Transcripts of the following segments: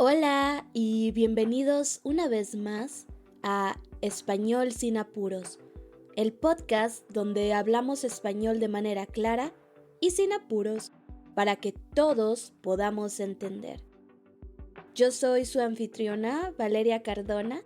Hola y bienvenidos una vez más a Español sin apuros, el podcast donde hablamos español de manera clara y sin apuros para que todos podamos entender. Yo soy su anfitriona, Valeria Cardona,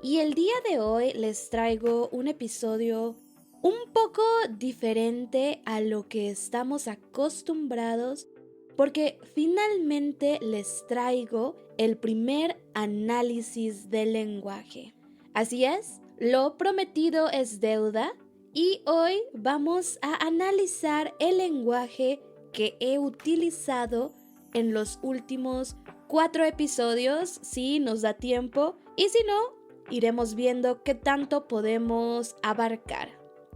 y el día de hoy les traigo un episodio un poco diferente a lo que estamos acostumbrados porque finalmente les traigo el primer análisis del lenguaje. Así es, lo prometido es deuda y hoy vamos a analizar el lenguaje que he utilizado en los últimos 4 episodios, si nos da tiempo, y si no, iremos viendo qué tanto podemos abarcar.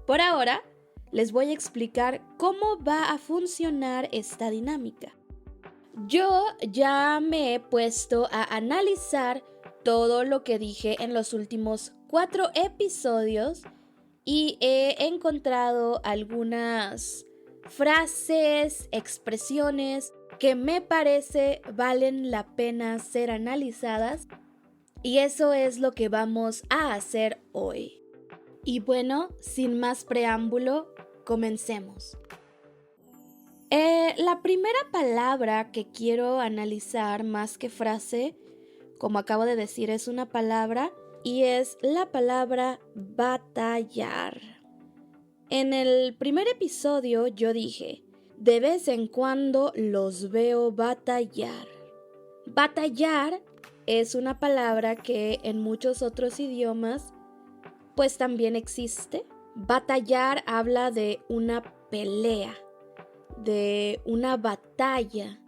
Por ahora, les voy a explicar cómo va a funcionar esta dinámica. Yo ya me he puesto a analizar todo lo que dije en los últimos 4 episodios y he encontrado algunas frases, expresiones que me parece valen la pena ser analizadas y eso es lo que vamos a hacer hoy. Y bueno, sin más preámbulo, comencemos. La primera palabra que quiero analizar más que frase, como acabo de decir, es una palabra y es la palabra batallar. En el primer episodio yo dije, de vez en cuando los veo batallar. Batallar es una palabra que en muchos otros idiomas pues también existe. Batallar habla de una pelea, de una batalla,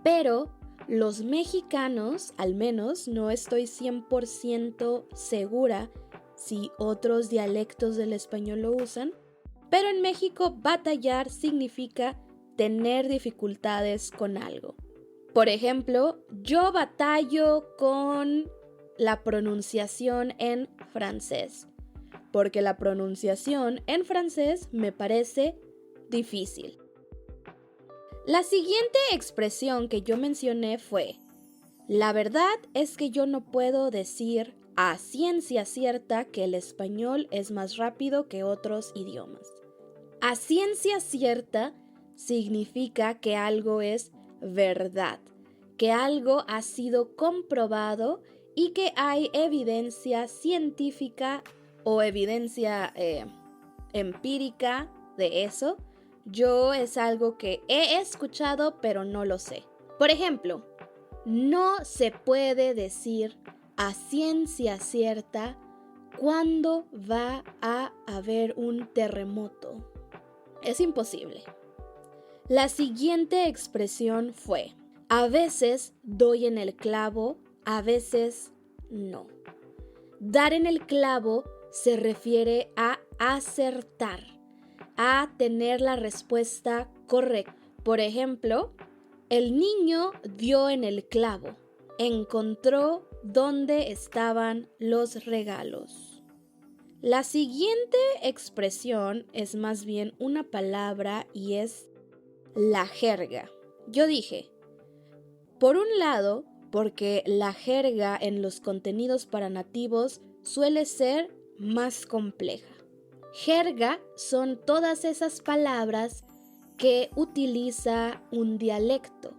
pero los mexicanos, al menos no estoy 100% segura si otros dialectos del español lo usan, pero en México batallar significa tener dificultades con algo. Por ejemplo, yo batallo con la pronunciación en francés, porque la pronunciación en francés me parece difícil. La siguiente expresión que yo mencioné fue, la verdad es que yo no puedo decir a ciencia cierta que el español es más rápido que otros idiomas. A ciencia cierta significa que algo es verdad, que algo ha sido comprobado y que hay evidencia científica o evidencia empírica de eso. Yo es algo que he escuchado pero no lo sé. Por ejemplo, no se puede decir a ciencia cierta cuándo va a haber un terremoto. Es imposible. La siguiente expresión fue, a veces doy en el clavo, a veces no. Dar en el clavo se refiere a acertar, a tener la respuesta correcta. Por ejemplo, el niño dio en el clavo, encontró dónde estaban los regalos. La siguiente expresión es más bien una palabra y es la jerga. Yo dije, por un lado, porque la jerga en los contenidos para nativos suele ser más compleja. Jerga son todas esas palabras que utiliza un dialecto.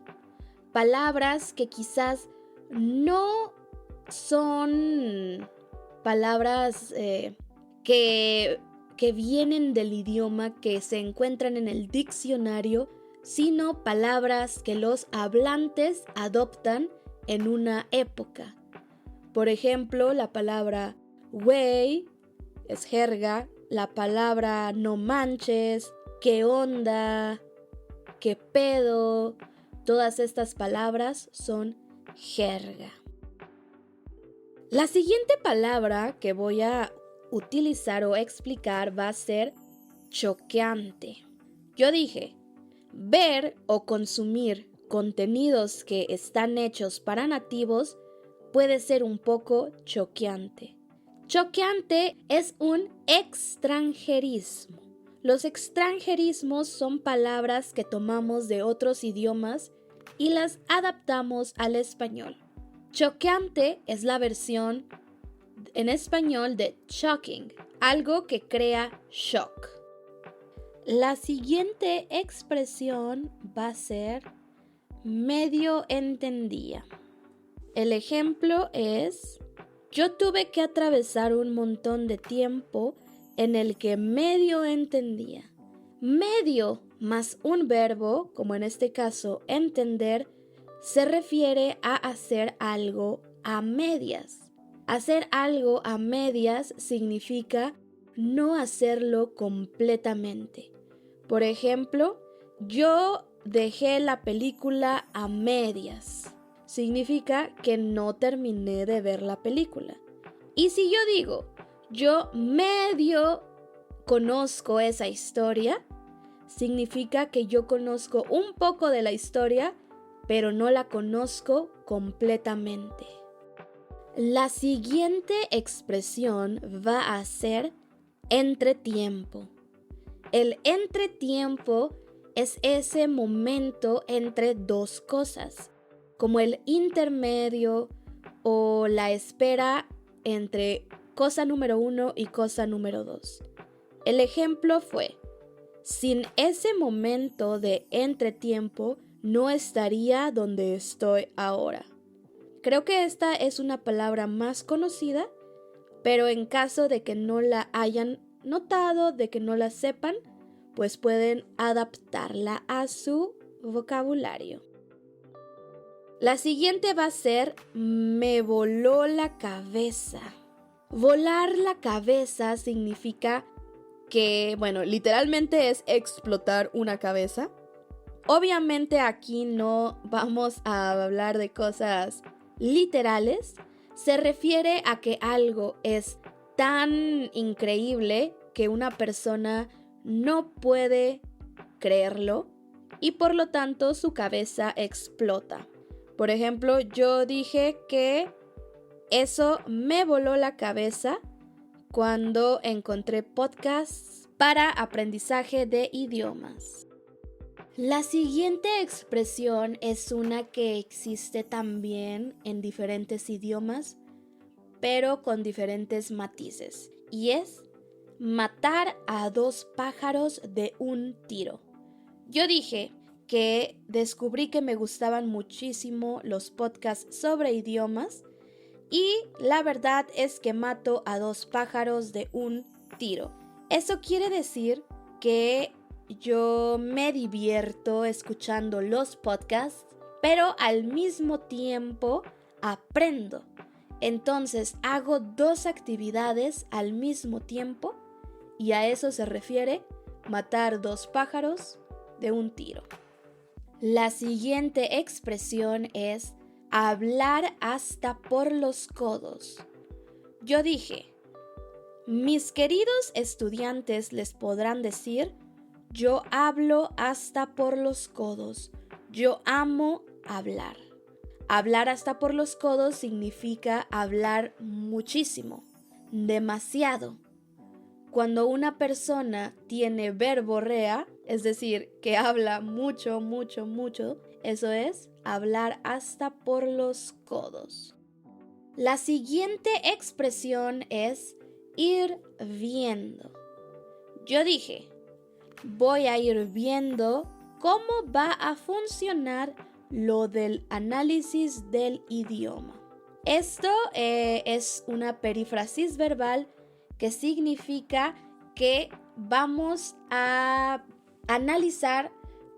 Palabras que quizás no son palabras que vienen del idioma, que se encuentran en el diccionario, sino palabras que los hablantes adoptan en una época. Por ejemplo, la palabra güey es jerga, la palabra no manches, qué onda, qué pedo, todas estas palabras son jerga. La siguiente palabra que voy a utilizar o explicar va a ser choqueante. Yo dije, ver o consumir contenidos que están hechos para nativos puede ser un poco choqueante. Choqueante es un extranjerismo. Los extranjerismos son palabras que tomamos de otros idiomas y las adaptamos al español. Choqueante es la versión en español de shocking, algo que crea shock. La siguiente expresión va a ser medio entendía. El ejemplo es: yo tuve que atravesar un montón de tiempo en el que medio entendía. Medio más un verbo, como en este caso entender, se refiere a hacer algo a medias. Hacer algo a medias significa no hacerlo completamente. Por ejemplo, yo dejé la película a medias. Significa que no terminé de ver la película. Y si yo digo, yo medio conozco esa historia, significa que yo conozco un poco de la historia, pero no la conozco completamente. La siguiente expresión va a ser entretiempo. El entretiempo es ese momento entre dos cosas, como el intermedio o la espera entre cosa número 1 y cosa número 2. El ejemplo fue: sin ese momento de entretiempo no estaría donde estoy ahora. Creo que esta es una palabra más conocida, pero en caso de que no la hayan notado, de que no la sepan, pues pueden adaptarla a su vocabulario. La siguiente va a ser me voló la cabeza. Volar la cabeza significa que, literalmente es explotar una cabeza. Obviamente aquí no vamos a hablar de cosas literales. Se refiere a que algo es tan increíble que una persona no puede creerlo y por lo tanto su cabeza explota. Por ejemplo, yo dije que eso me voló la cabeza cuando encontré podcasts para aprendizaje de idiomas. La siguiente expresión es una que existe también en diferentes idiomas, pero con diferentes matices, y es matar a 2 pájaros de un tiro. Yo dije que descubrí que me gustaban muchísimo los podcasts sobre idiomas y la verdad es que mato a 2 pájaros de un tiro. Eso quiere decir que yo me divierto escuchando los podcasts, pero al mismo tiempo aprendo. Entonces hago 2 actividades al mismo tiempo y a eso se refiere matar 2 pájaros de un tiro. La siguiente expresión es hablar hasta por los codos. Yo dije, mis queridos estudiantes les podrán decir, yo hablo hasta por los codos. Yo amo hablar. Hablar hasta por los codos significa hablar muchísimo, demasiado. Cuando una persona tiene verborrea, es decir, que habla mucho, eso es hablar hasta por los codos. La siguiente expresión es ir viendo. Yo dije, voy a ir viendo cómo va a funcionar lo del análisis del idioma. Esto es una perífrasis verbal que significa que vamos a analizar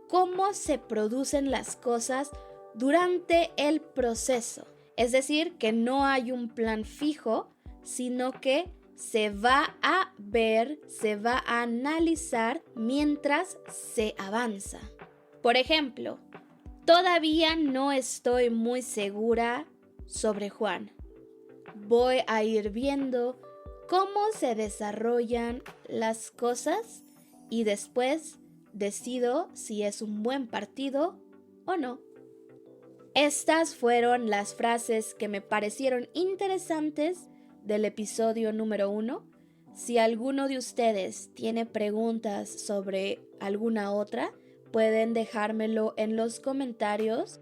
cómo se producen las cosas durante el proceso. Es decir, que no hay un plan fijo, sino que se va a ver, se va a analizar mientras se avanza. Por ejemplo, todavía no estoy muy segura sobre Juan. Voy a ir viendo cómo se desarrollan las cosas y después decido si es un buen partido o no. Estas fueron las frases que me parecieron interesantes del episodio número 1. Si alguno de ustedes tiene preguntas sobre alguna otra, pueden dejármelo en los comentarios.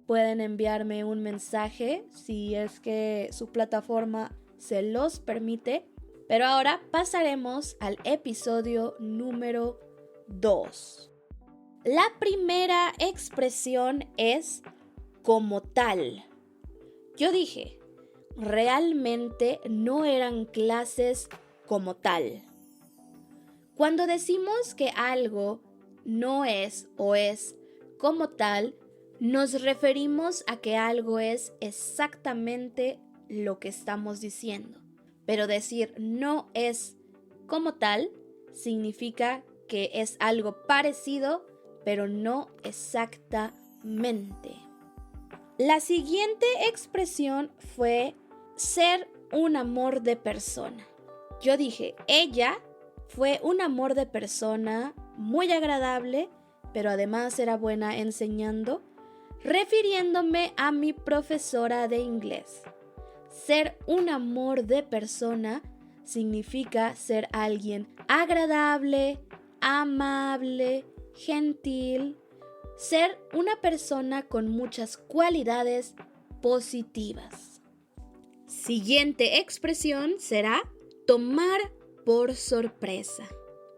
pueden enviarme un mensaje si es que su plataforma se los permite. Pero ahora pasaremos al episodio número 2. La primera expresión es como tal. Yo dije, realmente no eran clases como tal. Cuando decimos que algo no es o es como tal, nos referimos a que algo es exactamente lo que estamos diciendo. Pero decir no es como tal significa que es algo parecido, pero no exactamente. La siguiente expresión fue ser un amor de persona. Yo dije, ella fue un amor de persona muy agradable, pero además era buena enseñando, refiriéndome a mi profesora de inglés. Ser un amor de persona significa ser alguien agradable, amable, gentil, ser una persona con muchas cualidades positivas. Siguiente expresión será tomar por sorpresa.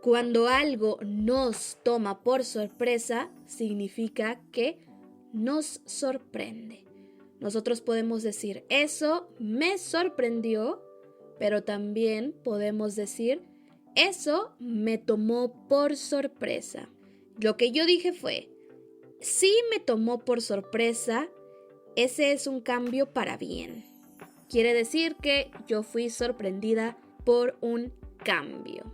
Cuando algo nos toma por sorpresa, significa que nos sorprende. Nosotros podemos decir, eso me sorprendió, pero también podemos decir, eso me tomó por sorpresa. Lo que yo dije fue, sí me tomó por sorpresa, ese es un cambio para bien. Quiere decir que yo fui sorprendida por un cambio.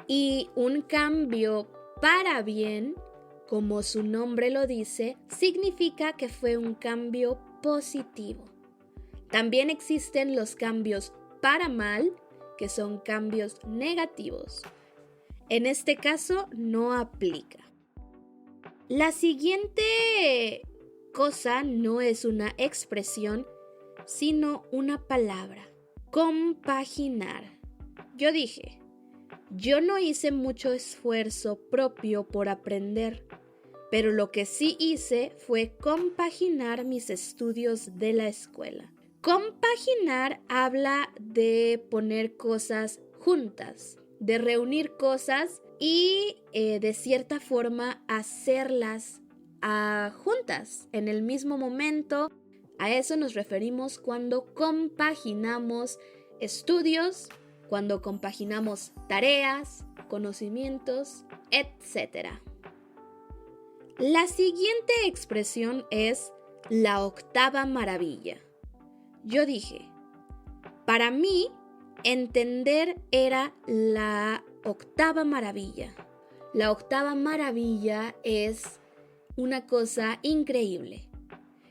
Y un cambio para bien, como su nombre lo dice, significa que fue un cambio positivo. También existen los cambios para mal, que son cambios negativos. En este caso no aplica. La siguiente cosa no es una expresión, sino una palabra. Compaginar. Yo dije, yo no hice mucho esfuerzo propio por aprender, pero lo que sí hice fue compaginar mis estudios de la escuela. Compaginar habla de poner cosas juntas, de reunir cosas y de cierta forma hacerlas juntas en el mismo momento. A eso nos referimos cuando compaginamos estudios, cuando compaginamos tareas, conocimientos, etc. La siguiente expresión es la octava maravilla. Yo dije, para mí, entender era la octava maravilla. La octava maravilla es una cosa increíble.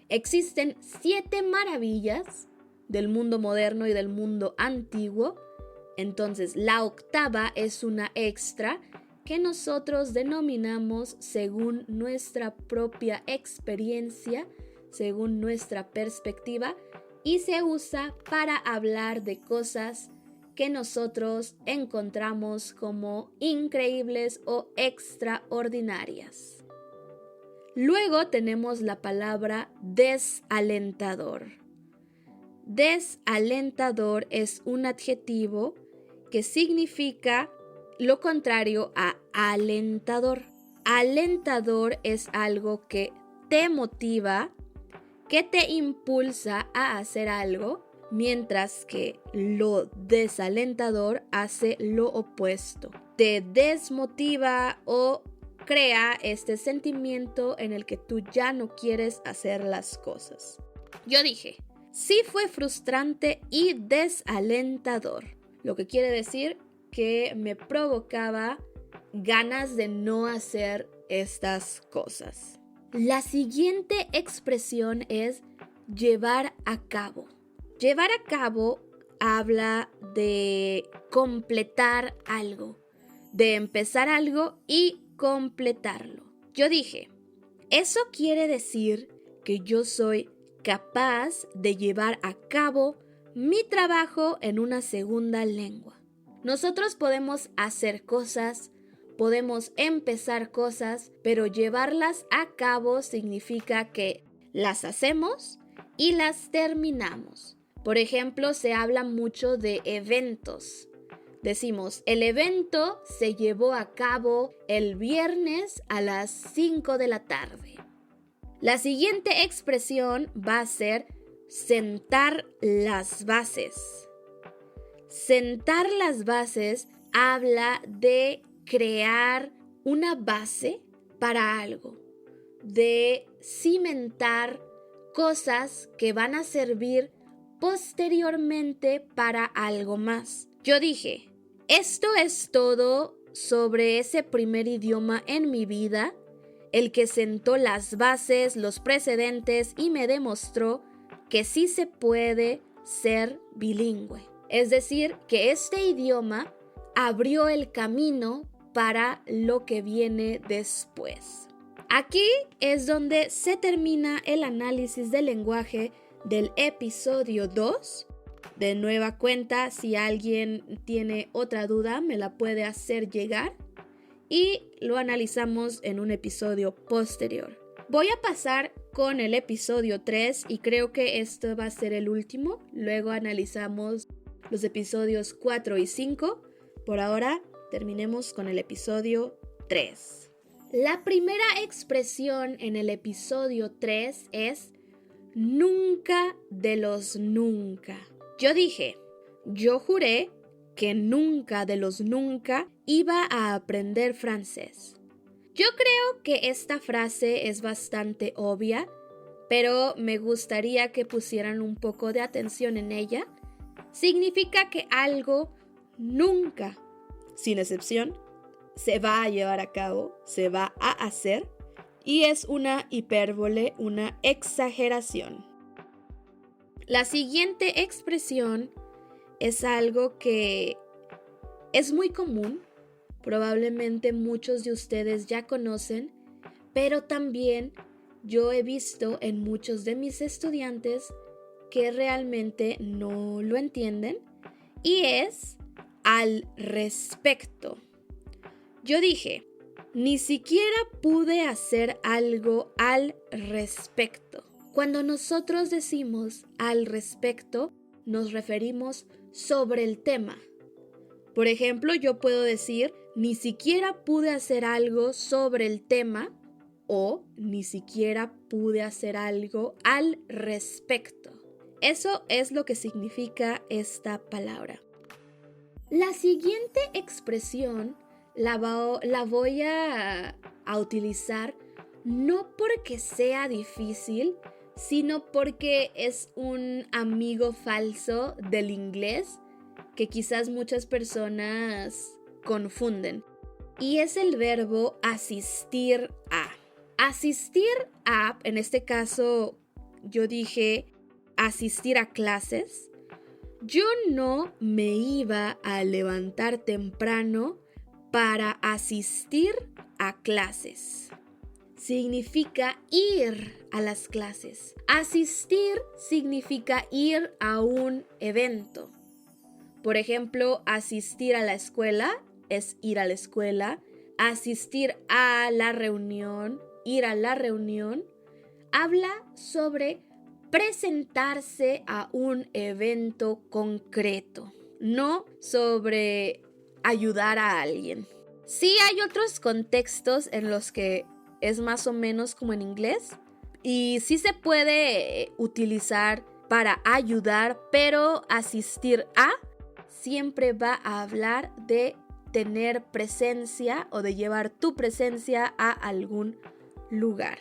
Existen 7 maravillas del mundo moderno y del mundo antiguo. Entonces, la octava es una extra que nosotros denominamos según nuestra propia experiencia, según nuestra perspectiva, y se usa para hablar de cosas que nosotros encontramos como increíbles o extraordinarias. Luego tenemos la palabra desalentador. Desalentador es un adjetivo que significa lo contrario a alentador. Alentador es algo que te motiva, que te impulsa a hacer algo, mientras que lo desalentador hace lo opuesto. Te desmotiva o crea este sentimiento en el que tú ya no quieres hacer las cosas. Yo dije, sí fue frustrante y desalentador, lo que quiere decir que me provocaba ganas de no hacer estas cosas. La siguiente expresión es llevar a cabo. Llevar a cabo habla de completar algo, de empezar algo y completarlo. Yo dije, eso quiere decir que yo soy capaz de llevar a cabo mi trabajo en una segunda lengua. Nosotros podemos hacer cosas, podemos empezar cosas, pero llevarlas a cabo significa que las hacemos y las terminamos. Por ejemplo, se habla mucho de eventos. Decimos, el evento se llevó a cabo el viernes a las 5 de la tarde. La siguiente expresión va a ser sentar las bases. Sentar las bases habla de crear una base para algo, de cimentar cosas que van a servir posteriormente para algo más. Yo dije, esto es todo sobre ese primer idioma en mi vida, el que sentó las bases, los precedentes y me demostró que sí se puede ser bilingüe. Es decir, que este idioma abrió el camino para lo que viene después. Aquí es donde se termina el análisis del lenguaje del episodio 2. De nueva cuenta, si alguien tiene otra duda, me la puede hacer llegar y lo analizamos en un episodio posterior. Voy a pasar con el episodio 3 y creo que esto va a ser el último. Luego analizamos los episodios 4 y 5. Por ahora, terminemos con el episodio 3. La primera expresión en el episodio 3 es nunca de los nunca. Yo dije, yo juré que nunca de los nunca iba a aprender francés. Yo creo que esta frase es bastante obvia, pero me gustaría que pusieran un poco de atención en ella. Significa que algo nunca, sin excepción, se va a llevar a cabo, se va a hacer, y es una hipérbole, una exageración. La siguiente expresión es algo que es muy común, probablemente muchos de ustedes ya conocen, pero también yo he visto en muchos de mis estudiantes que realmente no lo entienden, y es al respecto. Yo dije, ni siquiera pude hacer algo al respecto. Cuando nosotros decimos al respecto, nos referimos sobre el tema. Por ejemplo, yo puedo decir, ni siquiera pude hacer algo sobre el tema, o ni siquiera pude hacer algo al respecto. Eso es lo que significa esta palabra. La siguiente expresión la voy a utilizar no porque sea difícil, sino porque es un amigo falso del inglés que quizás muchas personas confunden. Y es el verbo asistir a. Asistir a, en este caso, yo dije asistir a clases. Yo no me iba a levantar temprano para asistir a clases. Significa ir a las clases. Asistir significa ir a un evento. Por ejemplo, asistir a la escuela es ir a la escuela. Asistir a la reunión, ir a la reunión, habla sobre presentarse a un evento concreto, no sobre ayudar a alguien. Sí hay otros contextos en los que es más o menos como en inglés y sí se puede utilizar para ayudar, pero asistir a siempre va a hablar de tener presencia o de llevar tu presencia a algún lugar.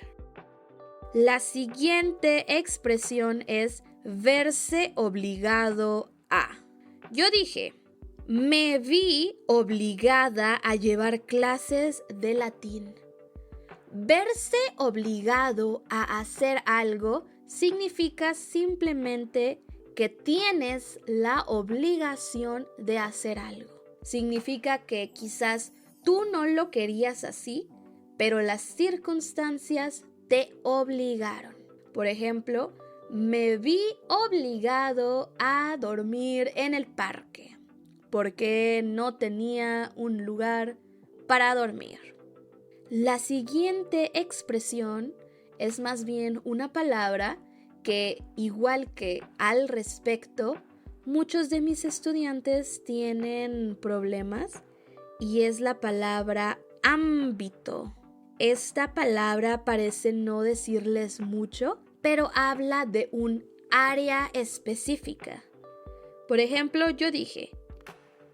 La siguiente expresión es verse obligado a. Yo dije, me vi obligada a llevar clases de latín. Verse obligado a hacer algo significa simplemente que tienes la obligación de hacer algo. Significa que quizás tú no lo querías así, pero las circunstancias te obligaron. Por ejemplo, me vi obligado a dormir en el parque porque no tenía un lugar para dormir. La siguiente expresión es más bien una palabra que, igual que al respecto, muchos de mis estudiantes tienen problemas y es la palabra ámbito. Esta palabra parece no decirles mucho, pero habla de un área específica. Por ejemplo, yo dije,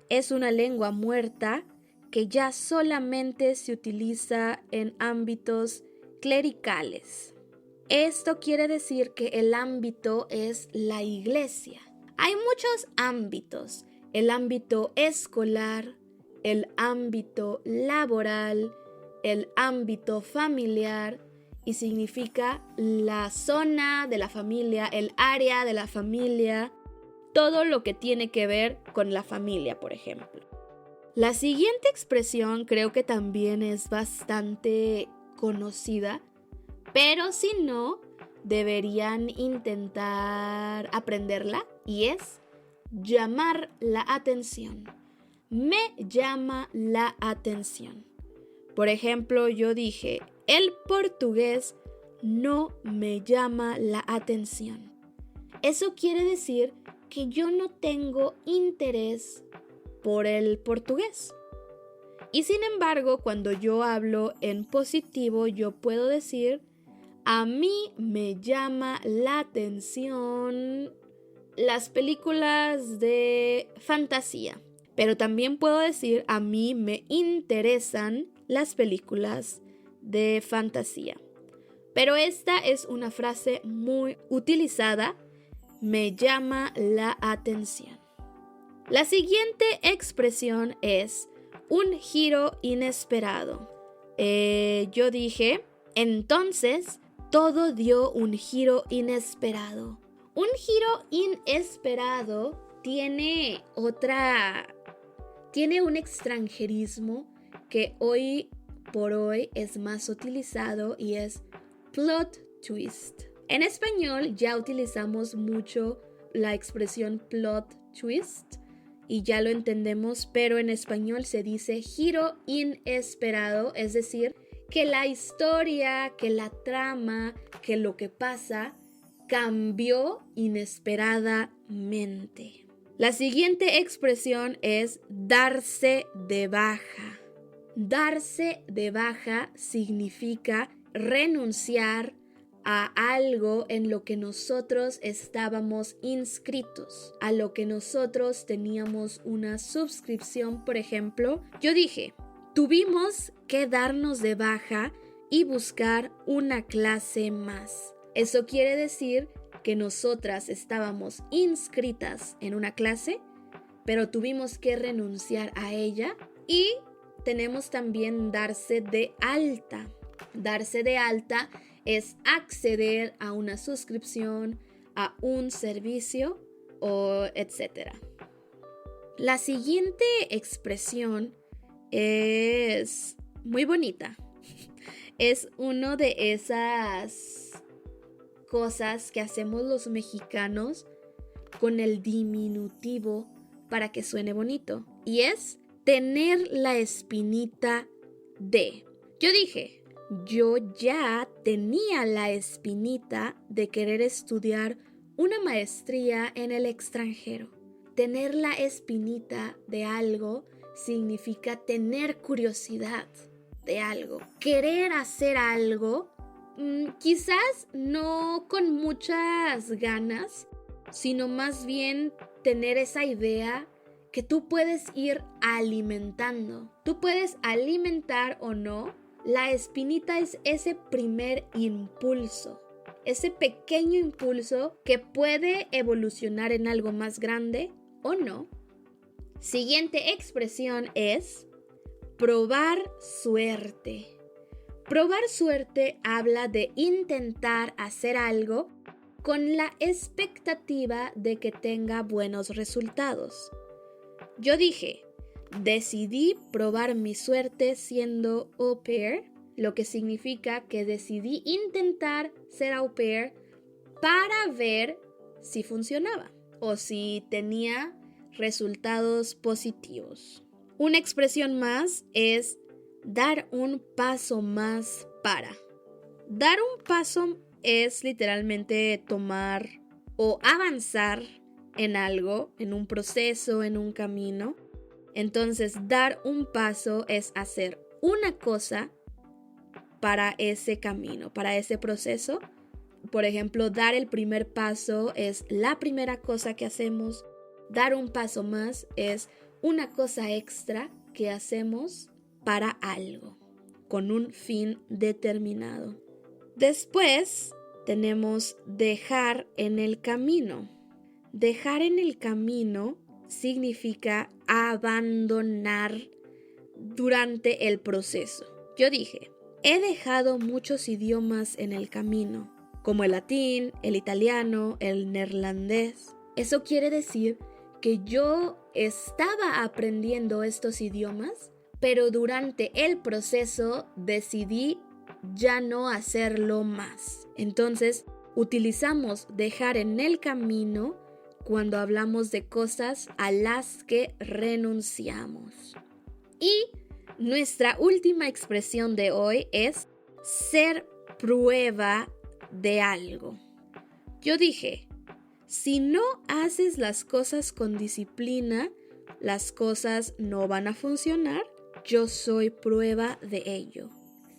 es una lengua muerta que ya solamente se utiliza en ámbitos clericales. Esto quiere decir que el ámbito es la iglesia. Hay muchos ámbitos: el ámbito escolar, el ámbito laboral, el ámbito familiar, y significa la zona de la familia, el área de la familia, todo lo que tiene que ver con la familia, por ejemplo. La siguiente expresión creo que también es bastante conocida, pero si no, deberían intentar aprenderla, y es llamar la atención. Me llama la atención. Por ejemplo, yo dije, el portugués no me llama la atención. Eso quiere decir que yo no tengo interés por el portugués. Y sin embargo, cuando yo hablo en positivo, yo puedo decir, a mí me llama la atención las películas de fantasía. Pero también puedo decir, a mí me interesan las películas de fantasía. Pero esta es una frase muy utilizada, me llama la atención. La siguiente expresión es un giro inesperado. Yo dije, entonces todo dio un giro inesperado. Un giro inesperado tiene un extranjerismo que hoy por hoy es más utilizado y es plot twist. En español ya utilizamos mucho la expresión plot twist y ya lo entendemos, pero en español se dice giro inesperado, es decir, que la historia, que la trama, que lo que pasa cambió inesperadamente. La siguiente expresión es darse de baja. Darse de baja significa renunciar a algo en lo que nosotros estábamos inscritos, a lo que nosotros teníamos una suscripción. Por ejemplo, yo dije, tuvimos que darnos de baja y buscar una clase más. Eso quiere decir que nosotras estábamos inscritas en una clase, pero tuvimos que renunciar a ella. Y tenemos también darse de alta. Darse de alta es acceder a una suscripción, a un servicio o etc. La siguiente expresión es muy bonita. Es una de esas cosas que hacemos los mexicanos con el diminutivo para que suene bonito. Y es tener la espinita de. Yo dije, yo ya tenía la espinita de querer estudiar una maestría en el extranjero. Tener la espinita de algo significa tener curiosidad de algo. Querer hacer algo, quizás no con muchas ganas, sino más bien tener esa idea que tú puedes ir alimentando. Tú puedes alimentar o no. La espinita es ese primer impulso, ese pequeño impulso que puede evolucionar en algo más grande o no. Siguiente expresión es probar suerte. Probar suerte habla de intentar hacer algo con la expectativa de que tenga buenos resultados. Yo dije, decidí probar mi suerte siendo au pair, lo que significa que decidí intentar ser au pair para ver si funcionaba o si tenía resultados positivos. Una expresión más es dar un paso más para. Dar un paso es literalmente tomar o avanzar en algo, en un proceso, en un camino. Entonces, dar un paso es hacer una cosa para ese camino, para ese proceso. Por ejemplo, dar el primer paso es la primera cosa que hacemos. Dar un paso más es una cosa extra que hacemos para algo, con un fin determinado. Después tenemos dejar en el camino. Dejar en el camino significa abandonar durante el proceso. Yo dije, he dejado muchos idiomas en el camino, como el latín, el italiano, el neerlandés. Eso quiere decir que yo estaba aprendiendo estos idiomas, pero durante el proceso decidí ya no hacerlo más. Entonces, utilizamos dejar en el camino cuando hablamos de cosas a las que renunciamos. Y nuestra última expresión de hoy es ser prueba de algo. Yo dije, si no haces las cosas con disciplina, las cosas no van a funcionar. Yo soy prueba de ello.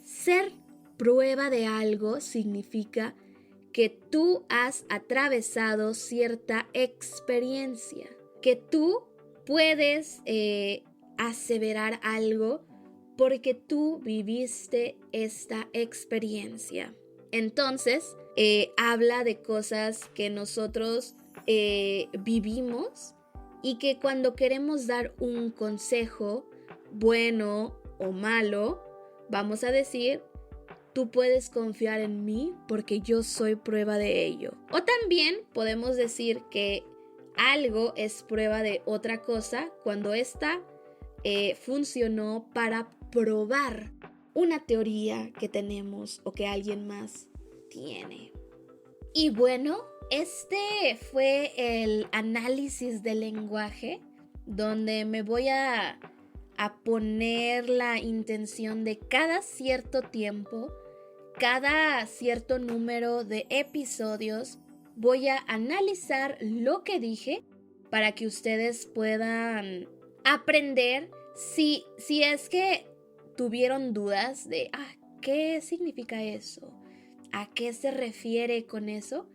Ser prueba de algo significa que tú has atravesado cierta experiencia, que tú puedes aseverar algo porque tú viviste esta experiencia. Entonces, habla de cosas que nosotros vivimos y que cuando queremos dar un consejo, bueno o malo, vamos a decir, tú puedes confiar en mí porque yo soy prueba de ello. O también podemos decir que algo es prueba de otra cosa cuando esta funcionó para probar una teoría que tenemos o que alguien más tiene. Y bueno, este fue el análisis del lenguaje donde me voy a poner la intención de cada cierto tiempo, cada cierto número de episodios, voy a analizar lo que dije para que ustedes puedan aprender si es que tuvieron dudas de ¿qué significa eso? ¿A qué se refiere con eso?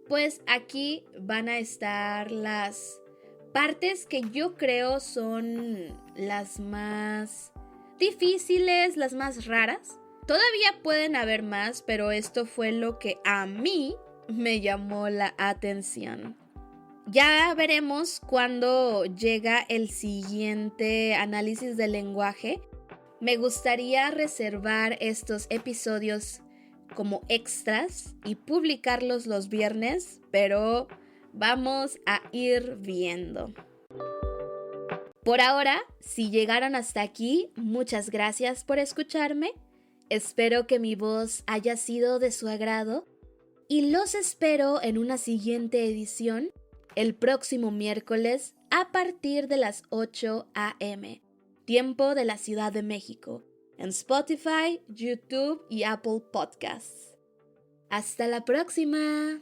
Pues aquí van a estar las partes que yo creo son las más difíciles, las más raras. Todavía pueden haber más, pero esto fue lo que a mí me llamó la atención. Ya veremos cuando llega el siguiente análisis del lenguaje. Me gustaría reservar estos episodios como extras y publicarlos los viernes, pero vamos a ir viendo. Por ahora, si llegaron hasta aquí, muchas gracias por escucharme. Espero que mi voz haya sido de su agrado y los espero en una siguiente edición el próximo miércoles a partir de las 8 a.m., tiempo de la Ciudad de México, en Spotify, YouTube y Apple Podcasts. ¡Hasta la próxima!